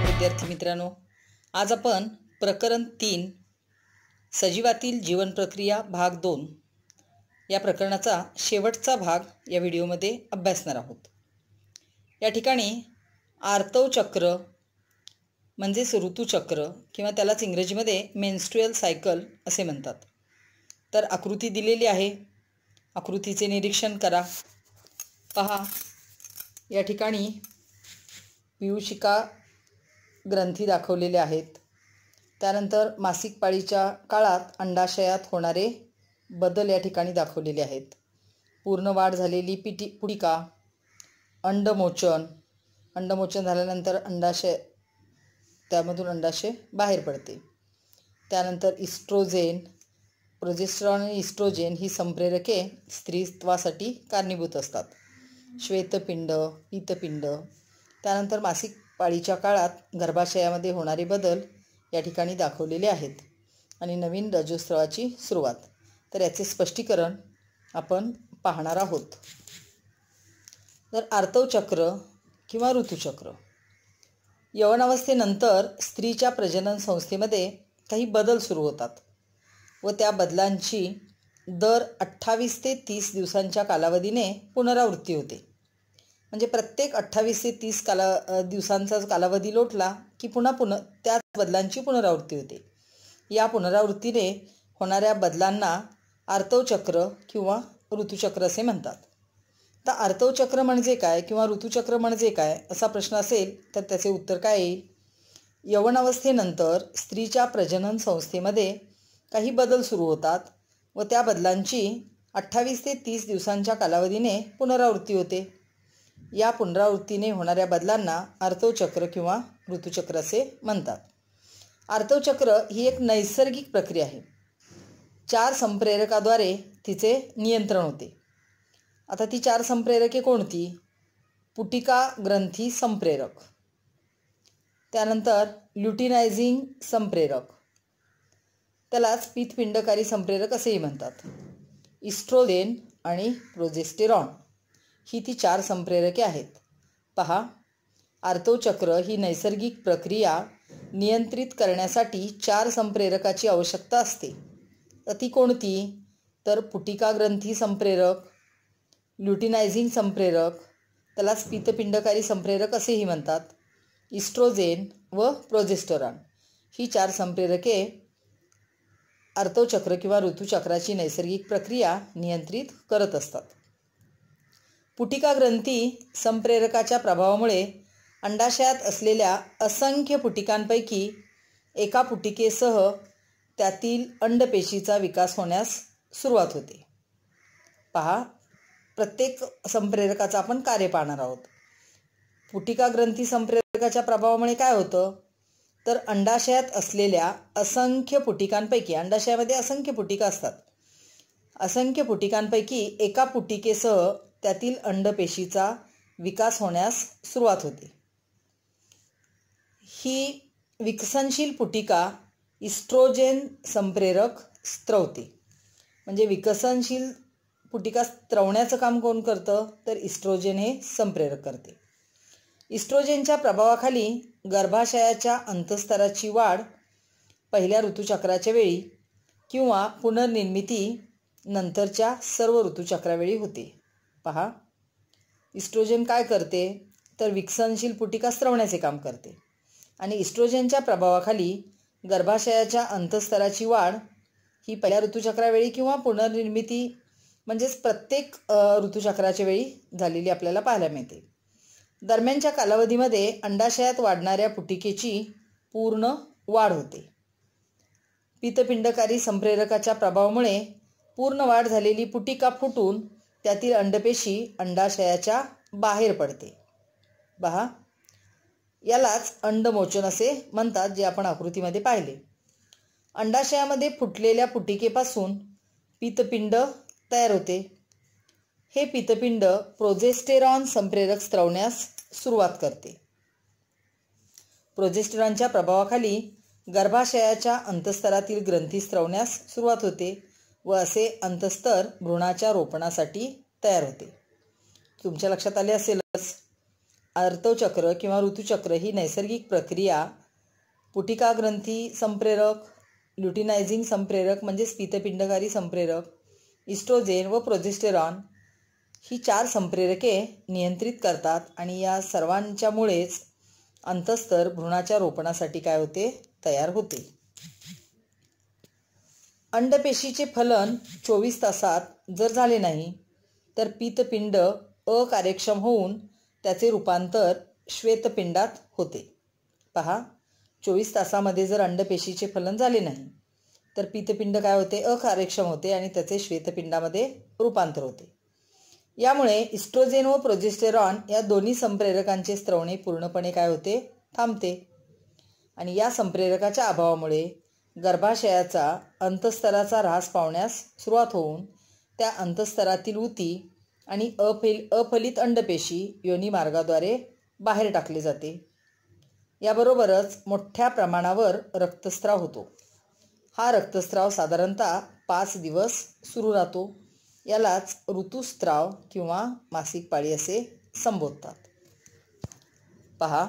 विद्यार्थी मित्रांनो, आज आपण प्रकरण 3 सजीवातील जीवन प्रक्रिया भाग 2 या प्रकरणाचा शेवटचा भाग या व्हिडिओमध्ये अभ्यासणार आहोत। या ठिकाणी आर्तव चक्र म्हणजेच ऋतुचक्र किंवा त्यालाच इंग्रजीमध्ये मेन्स्ट्रुअल सायकल असे म्हणतात। तर आकृती दिलेली आहे, आकृतीचे निरीक्षण करा। पहा, या ठिकाणी पियूषिका ग्रंथी दाखवलेले आहेत। त्यानंतर मासिक पाळीच्या काळात अंडाशयात होणारे बदल या ठिकाणी दाखवलेले आहेत। पूर्ण वाढ झालेली पुटिका, अंडमोचन झाल्यानंतर अंडाशय, त्यामधून अंडाशय बाहेर पडते। त्यानंतर इस्ट्रोजेन, प्रोजेस्टेरॉन आणि इस्ट्रोजेन ही संप्रेरके स्त्रीत्वासाठी कारणीभूत असतात। श्वेतपिंड, पीतपिंड, त्यानंतर मासिक पाळीच्या काळात गर्भाशयामध्ये होणारे बदल या ठिकाणी दाखवलेले आहेत आणि नवीन रजोस्रावाची सुरुवात। तर याचे स्पष्टीकरण आपण पाहणार आहोत। तर आर्तव चक्र किंवा ऋतुचक्र, यौवनावस्थेनंतर स्त्रीच्या प्रजनन संस्थेमध्ये काही बदल सुरू होतात व त्या बदलांची दर 28 ते 30 दिवसांच्या कालावधीने पुनरावृत्ती होते। म्हणजे प्रत्येक 28 ते 30 दिवसांचा कालावधी लोटला की पुन्हा त्याच बदलांची पुनरावृत्ती होते। या पुनरावृत्तीने होणाऱ्या बदलांना आर्तव चक्र किंवा ऋतुचक्र असे म्हणतात। तर आर्तव चक्र म्हणजे काय किंवा ऋतुचक्र म्हणजे काय असा प्रश्न असेल तर त्याचे उत्तर काय येईल? यौवनावस्थेनंतर स्त्रीच्या प्रजनन संस्थेमध्ये काही बदल सुरू होतात व त्या बदलांची 28 ते 30 दिवसांच्या कालावधीने पुनरावृत्ती होते। या पुनरावृत्तीने होणाऱ्या बदलांना आर्तव चक्र किंवा ऋतुचक्र असे म्हणतात। आर्तव चक्र ही एक नैसर्गिक प्रक्रिया आहे। 4 संप्रेरकाद्वारे तिचे नियंत्रण होते। आता ती 4 संप्रेरके कोणती? पुटिका ग्रंथी संप्रेरक, त्यानंतर ल्युटिनायझिंग संप्रेरक, त्यालाच पित्तपिंडकारी संप्रेरक असेही म्हणतात, इस्ट्रोजेन आणि प्रोजेस्टेरॉन ही ती 4 संप्रेरके आहेत। पहा, आर्तव चक्र ही नैसर्गिक प्रक्रिया नियंत्रित करण्यासाठी 4 संप्रेरकाची आवश्यकता असते। तर ती कोणती? तर पुटिका ग्रंथी संप्रेरक, ल्युटिनायझिंग संप्रेरक, त्यालाच पित्तपिंडकारी संप्रेरक असेही म्हणतात, इस्ट्रोजेन व प्रोजेस्टेरॉन ही 4 संप्रेरके आर्तव चक्र किंवा ऋतुचक्राची नैसर्गिक प्रक्रिया नियंत्रित करत असतात। पुटिका ग्रंथी संप्रेरकाच्या प्रभावामुळे अंडाशयात असलेल्या असंख्य पुटिकांपैकी एका पुटिकेसह त्यातील अंडपेशीचा विकास होण्यास सुरुवात होते। पहा, प्रत्येक संप्रेरकाचं आपण कार्य पाहणार आहोत। पुटिका ग्रंथी संप्रेरकाच्या प्रभावामुळे काय होतं? तर अंडाशयात असलेल्या असंख्य पुटिकांपैकी, अंडाशयामध्ये असंख्य पुटिका असतात, असंख्य पुटिकांपैकी एका पुटिकेसह त्यातील अंडपेशीचा विकास होण्यास सुरुवात होते। ही विकसनशील पुटिका इस्ट्रोजेन संप्रेरक स्त्रवते। म्हणजे विकसनशील पुटिका स्त्रवण्याचं काम कोण करतं? तर इस्ट्रोजेन हे संप्रेरक करते। इस्ट्रोजेनच्या प्रभावाखाली गर्भाशयाच्या अंतःस्तराची वाढ पहिल्या ऋतुचक्राच्या वेळी किंवा पुनर्निर्मिती नंतरच्या सर्व ऋतुचक्रावेळी होते। पहा, इस्ट्रोजेन काय करते? तर विकसनशील पुटिका स्त्रवण्याचे काम करते आणि इस्ट्रोजेनच्या प्रभावाखाली गर्भाशयाच्या अंतःस्तराची वाढ ही पहिल्या ऋतुचक्रावेळी किंवा पुनर्निर्मिती म्हणजेच प्रत्येक ऋतुचक्राच्या वेळी झालेली आपल्याला पाहायला मिळते। दरम्यानच्या कालावधीमध्ये अंडाशयात वाढणाऱ्या पुटिकेची पूर्ण वाढ होते। पित्तपिंडकारी संप्रेरकाच्या प्रभावामुळे पूर्ण वाढ झालेली पुटिका फुटून त्यातील अंडपेशी अंडाशयाच्या बाहेर पडते। पहा, यालाच अंडमोचन असे म्हणतात, जे आपण आकृतीमध्ये पाहिले। अंडाशयामध्ये फुटलेल्या पुटिकेपासून पित्तपिंड तयार होते। हे पित्तपिंड प्रोजेस्टेरॉन संप्रेरक स्त्रवण्यास सुरुवात करते। प्रोजेस्टेरॉनच्या प्रभावाखाली गर्भाशयाच्या अंतस्तरातील ग्रंथी स्त्रवण्यास सुरुवात होते व असे अंतस्तर भ्रूणाच्या रोपणासाठी तयार होते. तुमच्या लक्षात आले असेलच, आर्तवचक्र किंवा ऋतुचक्र ही नैसर्गिक प्रक्रिया पुटिका ग्रंथी संप्रेरक, ल्युटिनायझिंग संप्रेरक म्हणजेच पीतपिंडकारी संप्रेरक, इस्ट्रोजेन व प्रोजेस्टेरॉन ही 4 संप्रेरके नियंत्रित करतात आणि या सर्वांच्यामुळेच अंतस्तर भ्रूणाच्या रोपणासाठी काय होते, तयार होते. अंडपेशीचे फलन 24 तासात जर झाले नाही तर पीतपिंड अकार्यक्षम होऊन त्याचे रूपांतर श्वेतपिंडात होते. पहा, 24 तासामध्ये जर अंडपेशीचे फलन झाले नाही तर पीतपिंड काय होते, अकार्यक्षम होते आणि त्याचे श्वेतपिंडामध्ये रूपांतर होते. यामुळे इस्ट्रोजेन व प्रोजेस्टेरॉन या दोन्ही संप्रेरकांचे स्त्रवणे पूर्णपणे काय होते, थांबते. आणि या संप्रेरकाच्या अभावामुळे गर्भाशयाचा अंतस्तराचा ऱ्हास पावण्यास सुरुवात होऊन त्या अंतस्तरातील ऊती आणि अफलित अंडपेशी योनी मार्गाद्वारे बाहेर टाकले जाते. याबरोबरच मोठ्या प्रमाणावर रक्तस्राव होतो. हा रक्तस्राव साधारणतः 5 दिवस सुरू राहतो. यालाच ऋतुस्राव किंवा मासिक पाळी असे संबोधतात. पहा,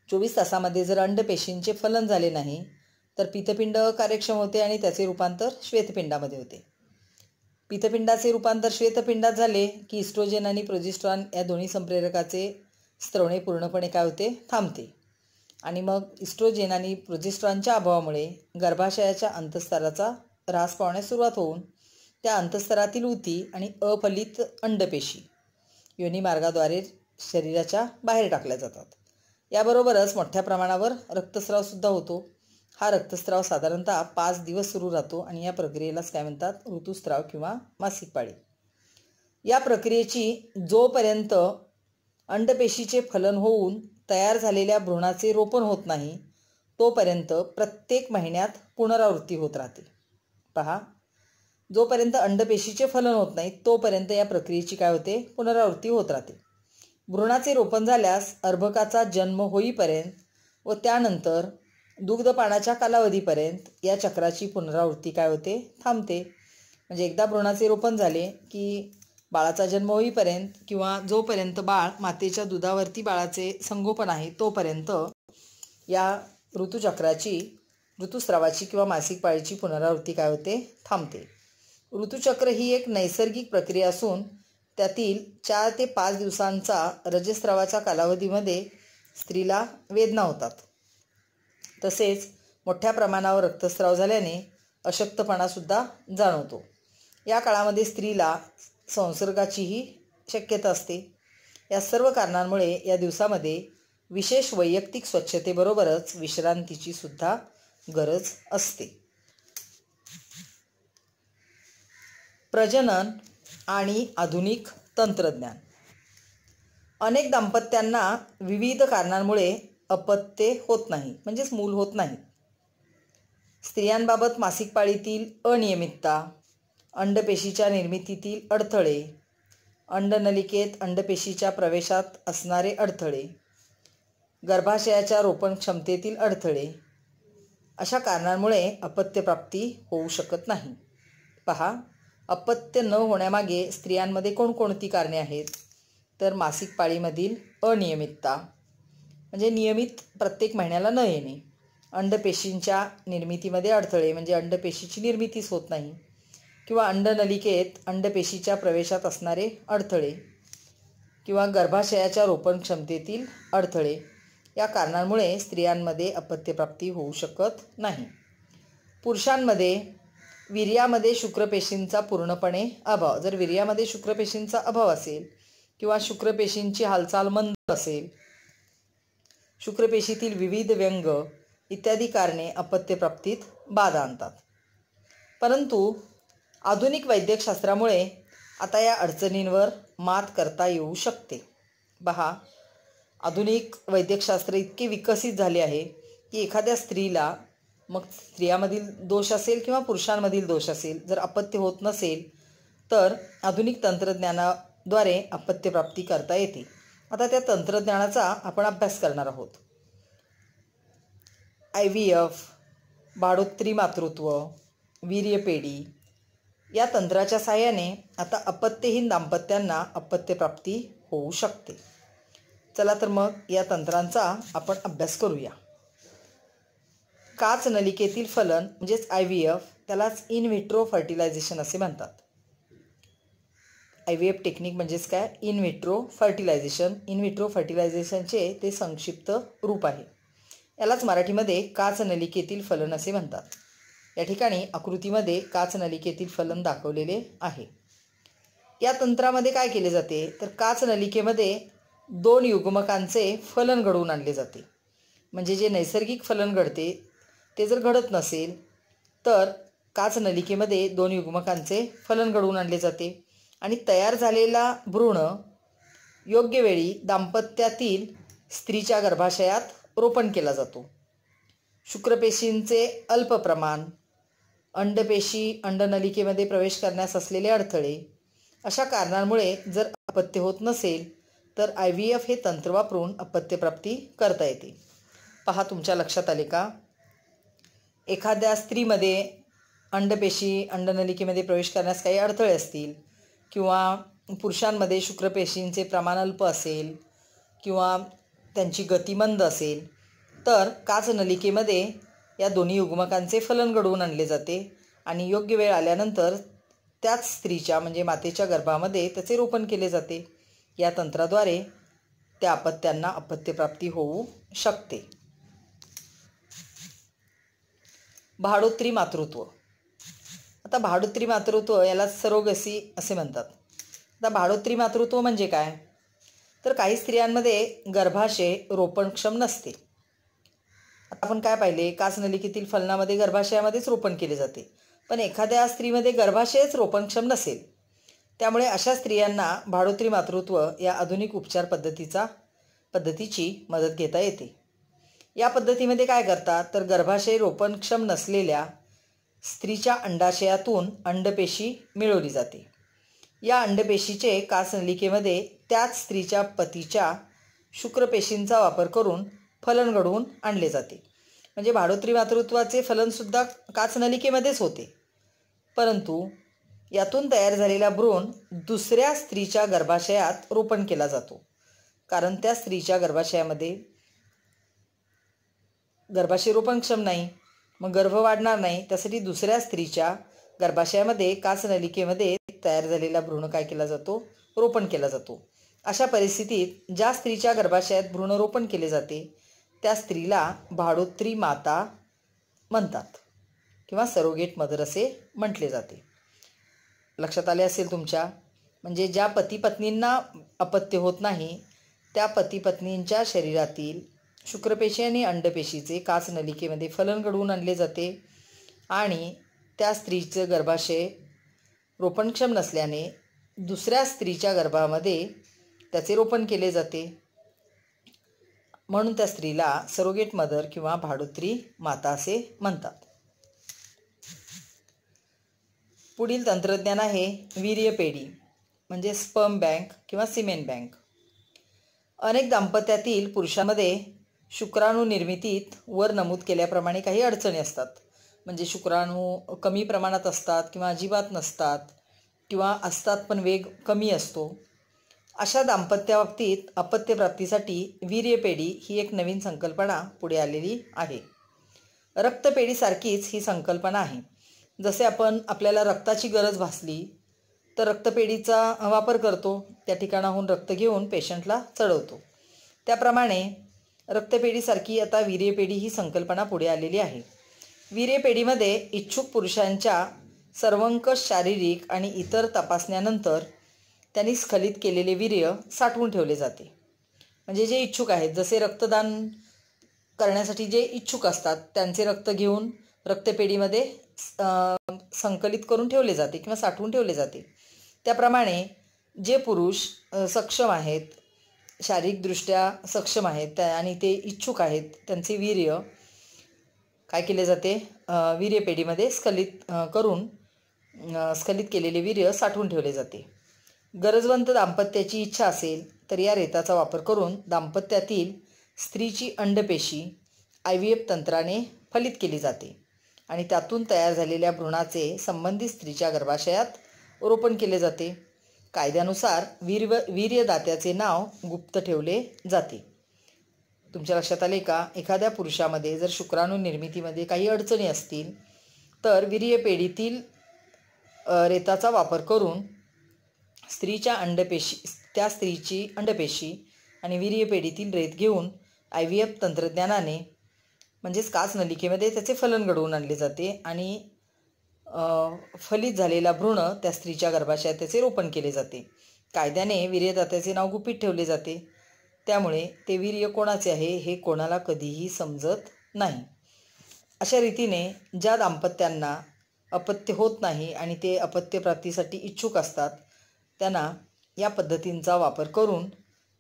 24 तासामध्ये जर अंडपेशींचे फलन झाले नाही तर पीतपिंड अकार्यक्षम होते आणि त्याचे रूपांतर श्वेतपिंडामध्ये होते. पीतपिंडाचे रूपांतर श्वेतपिंडात झाले की इस्ट्रोजेन आणि प्रोजेस्टेरॉन या दोन्ही संप्रेरकाचे स्त्रवणे पूर्णपणे काय होते, थांबते. आणि मग इस्ट्रोजेन आणि प्रोजेस्टेरॉनच्या अभावामुळे गर्भाशयाच्या अंतस्तराचा ऱ्हास पावण्यास सुरुवात होऊन त्या अंतस्तरातील ऊती आणि अफलित अंडपेशी योनी मार्गाद्वारे शरीराच्या बाहेर टाकल्या जातात. याबरोबरच मोठ्या प्रमाणावर रक्तस्रावसुद्धा होतो. हा रक्तस्राव साधारणतः 5 दिवस सुरू राहतो आणि या प्रक्रियेलाच काय म्हणतात, ऋतुस्राव किंवा मासिक पाळी. या प्रक्रियेची जोपर्यंत अंडपेशीचे फलन होऊन तयार झालेल्या भ्रूणाचे रोपण होत नाही तोपर्यंत प्रत्येक महिन्यात पुनरावृत्ती होत राहते. पहा, जोपर्यंत अंडपेशीचे फलन होत नाही तोपर्यंत या प्रक्रियेची काय होते, पुनरावृत्ती होत राहते. भ्रूणाचे रोपण झाल्यास अर्भकाचा जन्म होईपर्यंत व त्यानंतर दुग्धपानाच्या कालावधीपर्यंत या चक्राची पुनरावृत्ती काय होते, थांबते. म्हणजे एकदा भ्रूणाचे रोपण झाले की बाळाचा जन्म होईपर्यंत किंवा जोपर्यंत बाळ मातेच्या दुधावरती बाळाचे संगोपन आहे तोपर्यंत या ऋतुस्रावाची किंवा मासिक पाळीची पुनरावृत्ती काय होते, थांबते. ऋतुचक्र ही एक नैसर्गिक प्रक्रिया असून त्यातील 4 ते 5 दिवसांचा रजस्रावाच्या कालावधीमध्ये स्त्रीला वेदना होतात. तसेच मोठ्या प्रमाणावर रक्तस्राव झाल्याने अशक्तपणासुद्धा जाणवतो. या काळामध्ये स्त्रीला संसर्गाचीही शक्यता असते. या सर्व कारणांमुळे या दिवसामध्ये विशेष वैयक्तिक स्वच्छतेबरोबरच विश्रांतीची सुद्धा गरज असते. प्रजनन आणि आधुनिक तंत्रज्ञान. अनेक दाम्पत्यांना विविध कारणांमुळे अपत्ये होत नाही, म्हणजेच मूल होत नाही. स्त्रियांबाबत मासिक पाळीतील अनियमितता, अंडपेशीच्या निर्मितीतील अडथळे, अंडनलिकेत अंडपेशीच्या प्रवेशात असणारे अडथळे, गर्भाशयाच्या रोपण क्षमतेतील अडथळे अशा कारणांमुळे अपत्यप्राप्ती होऊ शकत नाही. पहा, अपत्य न होण्यामागे स्त्रियांमध्ये कोणकोणती कारणे आहेत तर मासिक पाळीमधील अनियमितता म्हणजे नियमित प्रत्येक महिन्याला न येणे, अंडपेशींच्या निर्मितीमध्ये अडथळे म्हणजे अंडपेशीची निर्मितीच होत नाही किंवा अंडनलिकेत अंडपेशीच्या प्रवेशात असणारे अडथळे किंवा गर्भाशयाच्या रोपण क्षमतेतील अडथळे या कारणांमुळे स्त्रियांमध्ये अपत्यप्राप्ती होऊ शकत नाही. पुरुषांमध्ये वीर्यामध्ये शुक्रपेशींचा पूर्णपणे अभाव. जर वीर्यामध्ये शुक्रपेशींचा अभाव असेल किंवा शुक्रपेशींची हालचाल मंद असेल, शुक्रपेशीतील विविध व्यंग इत्यादी कारणे अपत्यप्राप्तीत बाधा आणतात. परंतु आधुनिक वैद्यकशास्त्रामुळे आता या अडचणींवर मात करता येऊ शकते. पहा, आधुनिक वैद्यकशास्त्र इतके विकसित झाले आहे की एखाद्या स्त्रीला, मग स्त्रियामधील दोष असेल किंवा पुरुषांमधील दोष असेल, जर अपत्य होत नसेल तर आधुनिक तंत्रज्ञानाद्वारे अपत्यप्राप्ती करता येते. आता त्या तंत्रज्ञानाचा आपण अभ्यास करणार आहोत. IVF, भाडोत्री मातृत्व, वीर्यपेढी या तंत्राच्या साहाय्याने आता अपत्यहीन दाम्पत्यांना अपत्यप्राप्ती होऊ शकते. चला तर मग या तंत्रांचा आपण अभ्यास करूया. काच नलिकेतील फलन म्हणजेच IVF, त्यालाच इन व्हिट्रो फर्टिलायझेशन असे म्हणतात. IVF टेक्निक म्हणजेच काय? In vitro fertilisation. In vitro फर्टिलायझेशनचे ते संक्षिप्त रूप आहे. यालाच मराठीमध्ये काच नलिकेतील फलन असे म्हणतात. या ठिकाणी आकृतीमध्ये काच नलिकेतील फलन दाखवलेले आहे. या तंत्रामध्ये काय केले जाते तर काच नलिकेमध्ये 2 युग्मकांचे फलन घडवून आणले जाते. म्हणजे जे नैसर्गिक फलन घडते ते जर घडत नसेल तर काच नलिकेमध्ये 2 युग्मकांचे फलन घडवून आणले जाते आणि तयार झालेला भ्रूण योग्य वेळी दाम्पत्यातील स्त्रीच्या गर्भाशयात रोपण केला जातो. शुक्रपेशींचे अल्प प्रमाण, अंडपेशी अंडनलिकेमध्ये प्रवेश करण्यास असलेले अडथळे अशा कारणांमुळे जर अपत्य होत नसेल तर IVF हे तंत्र वापरून अपत्यप्राप्ती करता येते. पहा, तुमच्या लक्षात आले का? एखाद्या स्त्रीमध्ये अंडपेशी अंडनलिकेमध्ये प्रवेश करण्यास काही अडथळे असतील किंवा पुरुषांमध्ये शुक्रपेशींचे प्रमाण अल्प असेल किंवा त्यांची गती मंद असेल तर काच नलिकेमध्ये या दोन्ही युग्मकांचे फलन घडवून आणले जाते आणि योग्य वेळ आल्यानंतर त्याच स्त्रीच्या म्हणजे मातेच्या गर्भामध्ये त्याचे रोपण केले जाते. या तंत्राद्वारे त्या अपत्यांना अपत्यप्राप्ती होऊ शकते. भाडोत्री मातृत्व. आता भाडोत्री मातृत्व याला सरोगसी असे म्हणतात. आता भाडोत्री मातृत्व म्हणजे काय तर काही स्त्रियांमध्ये गर्भाशय रोपणक्षम नसते. आता आपण काय पाहिले, काच नलिकेतील फलनामध्ये गर्भाशयामध्येच रोपण केले जाते, पण एखाद्या स्त्रीमध्ये गर्भाशयच रोपणक्षम नसेल. त्यामुळे अशा स्त्रियांना भाडोत्री मातृत्व या आधुनिक उपचार पद्धतीची मदत घेता येते. या पद्धतीमध्ये काय करतात तर गर्भाशय रोपणक्षम नसलेल्या स्त्रीच्या अंडाशयातून अंडपेशी मिळवली जाते. या अंडपेशीचे काच नलिकेमध्ये त्याच स्त्रीच्या पतीच्या शुक्रपेशींचा वापर करून फलन घडवून आणले जाते. म्हणजे भाडोत्री मातृत्वाचे फलनसुद्धा काच नलिकेमध्येच होते, परंतु यातून तयार झालेला भ्रूण दुसऱ्या स्त्रीच्या गर्भाशयात रोपण केला जातो. कारण त्या स्त्रीच्या गर्भाशयामध्ये गर्भाशय रोपणक्षम नाही, मग गर्भ वाढणार नाही. त्यासाठी दुसऱ्या स्त्रीच्या गर्भाशयामध्ये काच नलिकेमध्ये तयार झालेला भ्रूण काय केला जातो रोपण केला जातो. अशा परिस्थितीत ज्या स्त्रीच्या गर्भाशयात भ्रूण रोपण केले जाते त्या स्त्रीला भाडोत्री माता म्हणतात किंवा सरोगेट मदर असे म्हटले जाते. लक्षात आले असेल तुमच्या. म्हणजे ज्या पती पत्नींना अपत्य होत नाही त्या पती पत्नींच्या शरीरातील शुक्रपेशी आणि अंडपेशीचे काच नलिकेमध्ये फलन घडवून आणले जाते आणि त्या स्त्रीचं गर्भाशय रोपणक्षम नसल्याने दुसऱ्या स्त्रीच्या गर्भामध्ये त्याचे रोपण केले जाते. म्हणून त्या स्त्रीला सरोगेट मदर किंवा भाडोत्री माता असे म्हणतात. पुढील तंत्रज्ञान आहे वीर्यपेढी म्हणजे स्पर्म बँक किंवा सिमेन बँक. अनेक दाम्पत्यातील पुरुषांमध्ये शुक्राणू निर्मितीत वर नमूद केल्याप्रमाणे काही अडचणी असतात. म्हणजे शुक्राणू कमी प्रमाणात असतात किंवा अजिबात नसतात किंवा असतात पण वेग कमी असतो. अशा दाम्पत्याबाबतीत अपत्यप्राप्तीसाठी वीर्यपेढी ही एक नवीन संकल्पना पुढे आलेली आहे. रक्तपेढीसारखीच ही संकल्पना आहे. जसे आपण आपल्याला रक्ताची गरज भासली तर रक्तपेढीचा वापर करतो, त्या ठिकाणाहून रक्त घेऊन पेशंटला चढवतो. त्याप्रमाणे रक्तपेढीसारखी आता वीर्यपेढी ही संकल्पना पुढे आलेली आहे. वीर्यपेढीमध्ये इच्छुक पुरुषांच्या सर्वंकष शारीरिक आणि इतर तपासण्यानंतर त्यांनी स्खलित केलेले वीर्य साठवून ठेवले जाते. म्हणजे जे इच्छुक आहेत, जसे रक्तदान करण्यासाठी जे इच्छुक असतात त्यांचे रक्त घेऊन रक्तपेढीमध्ये संकलित करून ठेवले जाते किंवा साठवून ठेवले जाते. त्याप्रमाणे जे पुरुष सक्षम आहेत, शारीरिकदृष्ट्या सक्षम आहेत आणि ते इच्छुक आहेत त्यांचे वीर्य काय केले जाते वीर्यपेढीमध्ये स्खलित केलेले वीर्य साठवून ठेवले जाते. गरजवंत दाम्पत्याची इच्छा असेल तर या रेताचा वापर करून दाम्पत्यातील स्त्रीची अंडपेशी IVF तंत्राने फलित केली जाते आणि त्यातून तयार झालेल्या भ्रूणाचे संबंधित स्त्रीच्या गर्भाशयात रोपण केले जाते. कायद्यानुसार वीर्यदात्याचे नाव गुप्त ठेवले जाते. तुमच्या लक्षात आले का? एखाद्या पुरुषामध्ये जर शुक्राणू निर्मितीमध्ये काही अडचणी असतील तर वीर्यपेढीतील रेताचा वापर करून त्या स्त्रीची अंडपेशी आणि वीर्यपेढीतील रेत घेऊन IVF तंत्रज्ञानाने म्हणजेच काच नलिकेमध्ये त्याचे फलन घडवून आणले जाते आणि फलित झालेला भ्रूण त्या स्त्रीच्या गर्भाशयात त्याचे रोपण केले जाते. कायद्याने वीर्यदात्याचे नाव गुपित ठेवले जाते. त्यामुळे ते वीर्य कोणाचे आहे हे कोणाला कधीही समजत नाही. अशा रीतीने ज्या दाम्पत्यांना अपत्य होत नाही आणि ते अपत्यप्राप्तीसाठी इच्छुक असतात त्यांना या पद्धतींचा वापर करून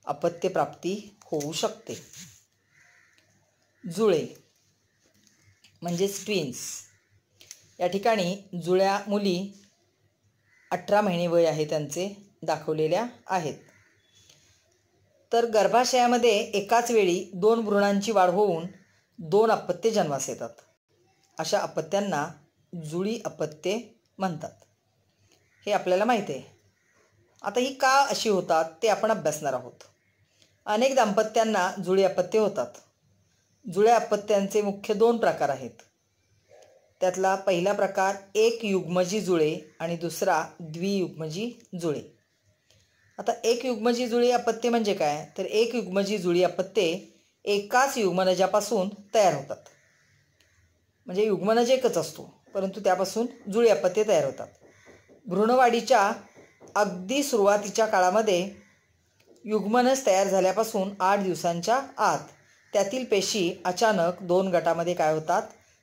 अपत्यप्राप्ती होऊ शकते. जुळे म्हणजेच ट्विन्स. या ठिकाणी जुळ्या मुली 18 महिने वय आहे त्यांचे दाखवलेल्या आहेत. तर गर्भाशयामध्ये एकाच वेळी 2 भ्रूणांची वाढ होऊन 2 अपत्ये जन्मास येतात. अशा अपत्यांना जुळी अपत्ये म्हणतात. हे आपल्याला माहीत आहे. आता ही का अशी होतात ते आपण अभ्यासणार आहोत. अनेक दाम्पत्यांना जुळी अपत्ये होतात. जुळ्या अपत्यांचे मुख्य 2 प्रकार आहेत. त्यातला पहिला प्रकार एक युग्मजी जुळे आणि दुसरा द्वियुग्मजी जुळे. आता एक युग्मजी जुळी अपत्ये म्हणजे काय? तर एक युग्मजी जुळी अपत्ये एकाच युग्मनजापासून तयार होतात. म्हणजे युग्मनज एकच असतो परंतु त्यापासून जुळी अपत्ये तयार होतात. भ्रूणवाढीच्या अगदी सुरुवातीच्या काळामध्ये युग्मनज तयार झाल्यापासून 8 दिवसांच्या आत त्यातील पेशी अचानक 2 गटामध्ये काय होतात?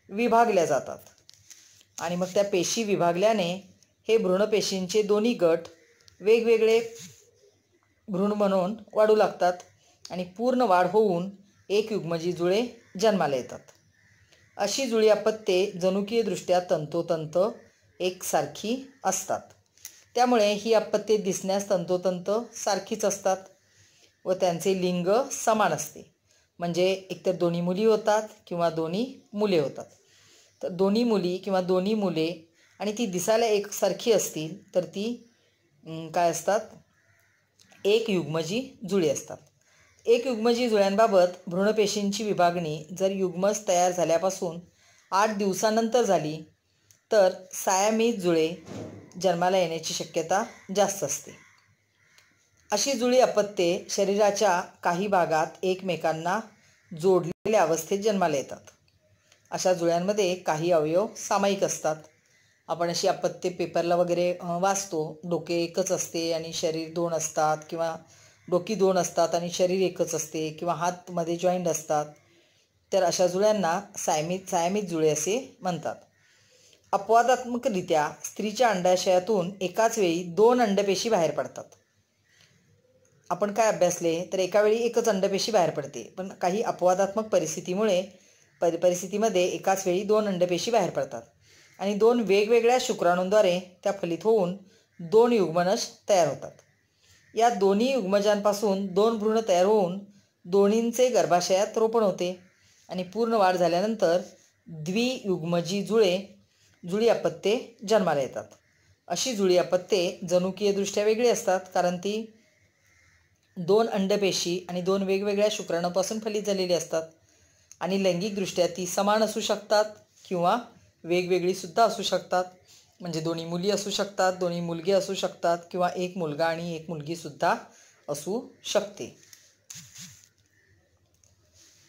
विभागल्या जातात आणि मग त्या पेशी विभागल्याने हे भ्रूणपेशींचे दोन्ही गट वेगवेगळे भ्रूण म्हणून वाढू लागतात आणि पूर्ण वाढ होऊन एक युग्मजी जुळे जन्माला येतात. अशी जुळी अपत्ये जनुकीयदृष्ट्या तंतोतंत एकसारखी असतात. त्यामुळे ही अपत्ये दिसण्यास तंतोतंत सारखीच असतात व त्यांचे लिंग समान असते. म्हणजे एकतर दोन्ही मुली होतात किंवा दोन्ही मुले होतात. तर दोन्ही मुली किंवा दोन्ही मुले आणि ती दिसायला एकसारखी असतील तर ती काय असतात? एक युग्मजी जुळी असतात. एक युग्मजी जुळ्यांबाबत भ्रूणपेशींची विभागणी जर युग्मज तयार झाल्यापासून 8 दिवसानंतर झाली तर सायामीज जुळे जन्माला येण्याची शक्यता जास्त असते. अशी जुळी अपत्ये शरीराच्या काही भागात एकमेकांना जोडलेल्या अवस्थेत जन्माला येतात. अशा जुळ्यांमध्ये काही अवयव सामायिक असतात. आपण अशी अपत्ये पेपरला वगैरे वाचतो. डोके एकच असते आणि शरीर 2 असतात किंवा डोकी 2 असतात आणि शरीर एकच असते किंवा हातमध्ये जॉईंट असतात. तर अशा जुळ्यांना सायामीज जुळे असे म्हणतात. अपवादात्मकरित्या स्त्रीच्या अंडाशयातून एकाच वेळी 2 अंडपेशी बाहेर पडतात. आपण काय अभ्यासले तर एका वेळी एकच अंडपेशी बाहेर पडते पण काही अपवादात्मक परिस्थितीमध्ये एकाच वेळी 2 अंडपेशी बाहेर पडतात आणि 2 वेगवेगळ्या शुक्राणूंद्वारे त्या फलित होऊन 2 युग्मनज तयार होतात. या दोन्ही युग्मजांपासून 2 भ्रूण तयार होऊन दोन्हींचे गर्भाशयात रोपण होते आणि पूर्ण वाढ झाल्यानंतर द्वियुग्मजी जुळी अपत्ये जन्माला येतात. अशी जुळी अपत्ये जनुकीयदृष्ट्या वेगळी असतात कारण ती 2 अंडपेशी आणि 2 वेगवेगळ्या शुक्राणूपासून फलित झालेली असतात आणि लैंगिकदृष्ट्या ती समान असू शकतात किंवा वेगवेगळी सुद्धा असू शकतात. म्हणजे दोन्ही मुली असू शकतात, दोन्ही मुलगे असू शकतात किंवा एक मुलगा आणि एक मुलगीसुद्धा असू शकते.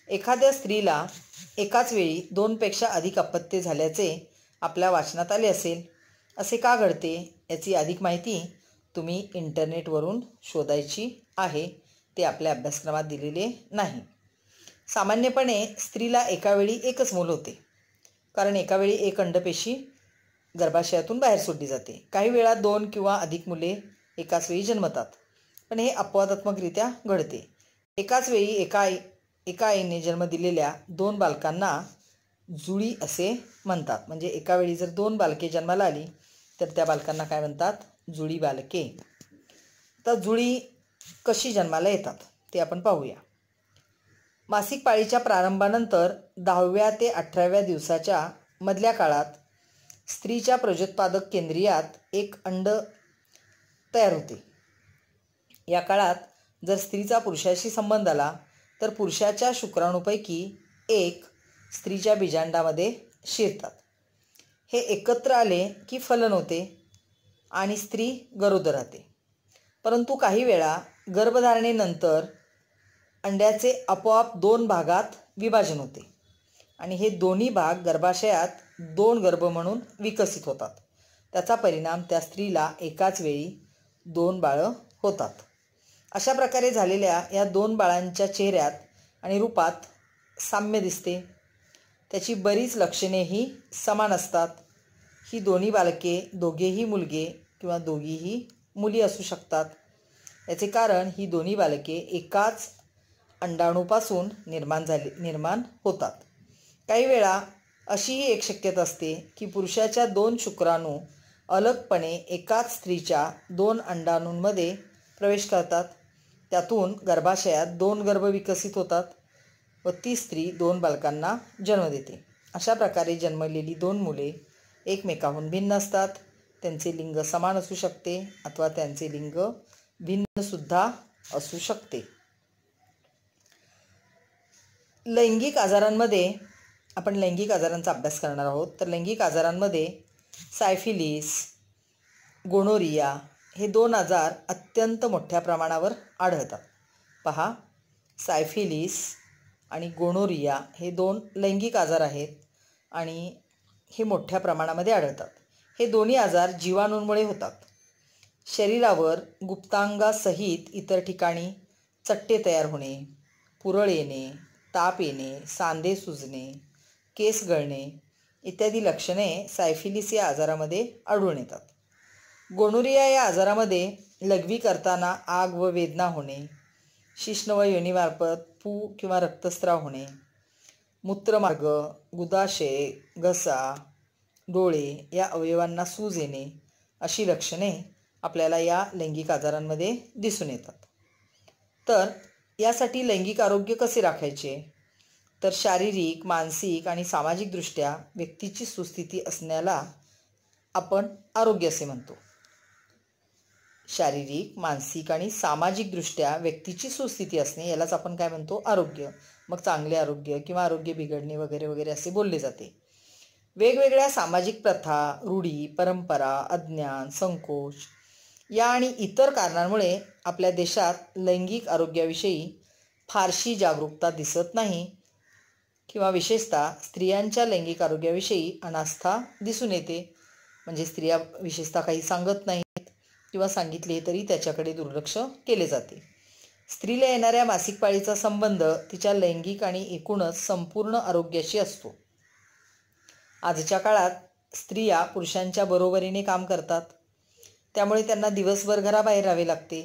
एखाद्या स्त्रीला एकाच वेळी 2 पेक्षा अधिक अपत्ये झाल्याचे आपल्या वाचनात आले असेल. असे का घडते याची अधिक माहिती तुम्ही इंटरनेटवरून शोधायची आहे. ते आपल्या अभ्यासक्रमात दिलेले नाही. सामान्यपणे स्त्रीला एकावेळी एकच मूल होते कारण एकावेळी एक अंडपेशी गर्भाशयातून बाहेर सोडली जाते. काही वेळा 2 किंवा अधिक मुले एकाच वेळी जन्मतात पण हे अपवादात्मकरित्या घडते. एकाच वेळी एका आईने जन्म दिलेल्या 2 बालकांना जुळी असे म्हणतात. म्हणजे एकावेळी जर 2 बालके जन्माला आली तर त्या बालकांना काय म्हणतात? जुळी बालके. तर जुळी कशी जन्माला येतात ते आपण पाहूया. मासिक पाळीच्या प्रारंभानंतर 10व्या ते 18व्या दिवसाच्या मधल्या काळात स्त्रीच्या प्रजोत्पादक केंद्रियात एक अंड तयार होते. या काळात जर स्त्रीचा पुरुषाशी संबंध आला तर पुरुषाच्या शुक्राणूपैकी एक स्त्रीच्या बीजांडामध्ये शिरतात. हे एकत्र आले की फलन होते आणि स्त्री गरोदर राहते. परंतु काही वेळा गर्भधारणेनंतर अंड्याचे आपोआप 2 भागात विभाजन होते आणि हे दोन्ही भाग गर्भाशयात 2 गर्भ म्हणून विकसित होतात. त्याचा परिणाम त्या स्त्रीला एकाच वेळी 2 बाळं होतात. अशा प्रकारे झालेल्या या 2 बाळांच्या चेहऱ्यात आणि रूपात साम्य दिसते. त्याची बरीच लक्षणेही समान असतात. ही दोन्ही बालके दोघेही मुलगे किंवा दोघीही मुली असू शकतात. याचे कारण ही दोन्ही बालके एकाच अंडाणूपासून निर्माण होतात. काही वेळा अशीही एक शक्यता असते की पुरुषाच्या 2 शुक्राणू अलगपणे एकाच स्त्रीच्या 2 अंडाणूंमध्ये प्रवेश करतात. त्यातून गर्भाशयात 2 गर्भ विकसित होतात व ती स्त्री 2 बालकांना जन्म देते. अशा प्रकारे जन्मलेली 2 मुले एकमेकाहून भिन्न असतात. त्यांचे लिंग समान असू शकते अथवा त्यांचे लिंग भिन्नसुद्धा असू शकते. लैंगिक आजारांमध्ये आपण लैंगिक आजारांचा अभ्यास करणार आहोत. तर लैंगिक आजारांमध्ये सायफिलिस, गोनोरिया हे 2 आजार अत्यंत मोठ्या प्रमाणावर आढळतात. पहा, सायफिलिस आणि गोनोरिया हे 2 लैंगिक आजार आहेत आणि हे मोठ्या प्रमाणामध्ये आढळतात. हे दोन्ही आजार जीवाणूंमुळे होतात. शरीरावर गुप्तांगासहित इतर ठिकाणी चट्टे तयार होणे, पुरळ येणे, ताप येणे, सांधे सुजणे, केस गळणे इत्यादी लक्षणे सायफिलिस या आजारामध्ये आढळून येतात. गोनोरिया या आजारामध्ये लघवी करताना आग व वेदना होणे, शिश्न व योनीमार्फत पू किंवा रक्तस्राव होणे, मूत्रमार्ग, गुदाशय, घसा, डोळे या अवयवांना सूज येणे अशी लक्षणे आपल्याला या लैंगिक आजारांमध्ये दिसून येतात. तर यासाठी लैंगिक आरोग्य कसे राखायचे? तर शारीरिक, मानसिक आणि सामाजिकदृष्ट्या व्यक्तीची सुस्थिती असण्याला आपण आरोग्य असे म्हणतो. शारीरिक, मानसिक आणि सामाजिकदृष्ट्या व्यक्तीची सुस्थिती असणे यालाच आपण काय म्हणतो? आरोग्य. मग चांगले आरोग्य किंवा आरोग्य बिघडणे वगैरे वगैरे असे बोलले जाते. वेगवेगळ्या सामाजिक प्रथा, रूढी, परंपरा, अज्ञान, संकोच या आणि इतर कारणांमुळे आपल्या देशात लैंगिक आरोग्याविषयी फारशी जागरूकता दिसत नाही किंवा विशेषतः स्त्रियांच्या लैंगिक आरोग्याविषयी अनास्था दिसून येते. म्हणजे स्त्रिया विशेषतः काही सांगत नाहीत किंवा सांगितले तरी त्याच्याकडे दुर्लक्ष केले जाते. स्त्रीला येणाऱ्या मासिक पाळीचा संबंध तिच्या लैंगिक आणि एकूणच संपूर्ण आरोग्याशी असतो. आजच्या काळात स्त्रिया पुरुषांच्या बरोबरीने काम करतात. त्यामुळे त्यांना दिवसभर घराबाहेर राहावे लागते.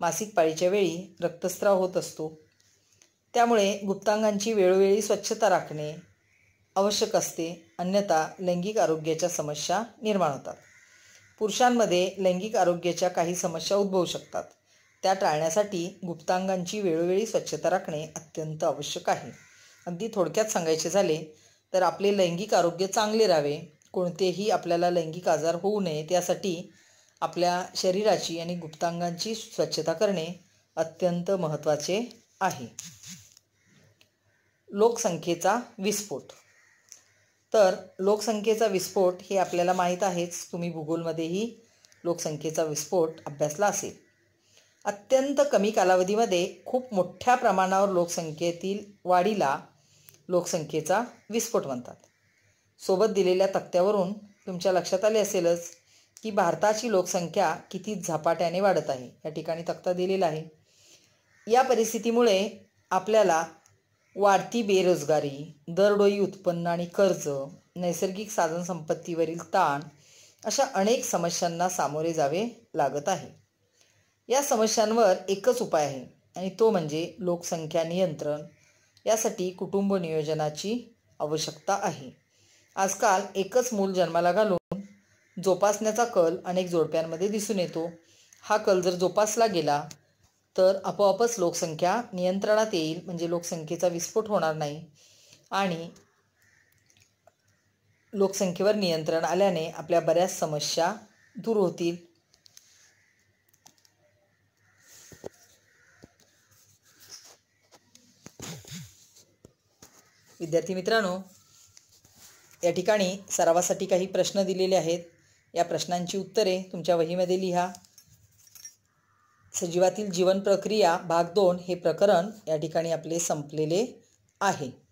मासिक पाळीच्या वेळी रक्तस्राव होत असतो. त्यामुळे गुप्तांगांची वेळोवेळी स्वच्छता राखणे आवश्यक असते, अन्यथा लैंगिक आरोग्याच्या समस्या निर्माण होतात. पुरुषांमध्ये लैंगिक आरोग्याच्या काही समस्या उद्भवू शकतात. त्या टाळण्यासाठी गुप्तांगांची वेळोवेळी स्वच्छता राखणे अत्यंत आवश्यक आहे. अगदी थोडक्यात सांगायचे झाले तर आपले लैंगिक आरोग्य चांगले राहावे, कोणतेही आपल्याला लैंगिक आजार होऊ नये त्यासाठी आपल्या शरीराची आणि गुप्तांगांची स्वच्छता करणे अत्यंत महत्त्वाचे आहे. लोकसंख्येचा विस्फोट. तर लोकसंख्येचा विस्फोट हे आपल्याला माहीत आहेच. तुम्ही भूगोलमध्येही लोकसंख्येचा विस्फोट अभ्यासला असेल. अत्यंत कमी कालावधीमध्ये खूप मोठ्या प्रमाणावर लोकसंख्येतील वाढीला लोकसंख्येचा विस्फोट म्हणतात. सोबत दिलेल्या तक्त्यावरून तुमच्या लक्षात आले असेलच की भारताची लोकसंख्या किती झपाट्याने वाढत आहे. या ठिकाणी तक्ता दिलेला आहे. या परिस्थितीमुळे आपल्याला वाढती बेरोजगारी, दरडोई उत्पन्न आणि कर्ज, नैसर्गिक साधनसंपत्तीवरील ताण अशा अनेक समस्यांना सामोरे जावे लागत आहे. या समस्यांवर एकच उपाय आहे आणि तो म्हणजे लोकसंख्या नियंत्रण. यासाठी कुटुंब नियोजनाची आवश्यकता आहे. आजकाल एकच मूल जन्माला घालून जोपासण्याचा कल अनेक जोडप्यांमध्ये दिसून येतो. हा कल जर जोपासला गेला तर आपोआपच लोकसंख्या नियंत्रणात येईल, म्हणजे लोकसंख्येचा विस्फोट होणार नाही आणि लोकसंख्येवर नियंत्रण आल्याने आपल्या बऱ्याच समस्या दूर होतील. विद्यार्थी मित्रांनो, या ठिकाणी सरावासाठी काही प्रश्न दिलेले आहेत. या प्रश्नांची उत्तरे तुमच्या वहीमध्ये लिहा. सजीवातील जीवन प्रक्रिया भाग 2 हे प्रकरण या ठिकाणी आपले संपलेले आहे.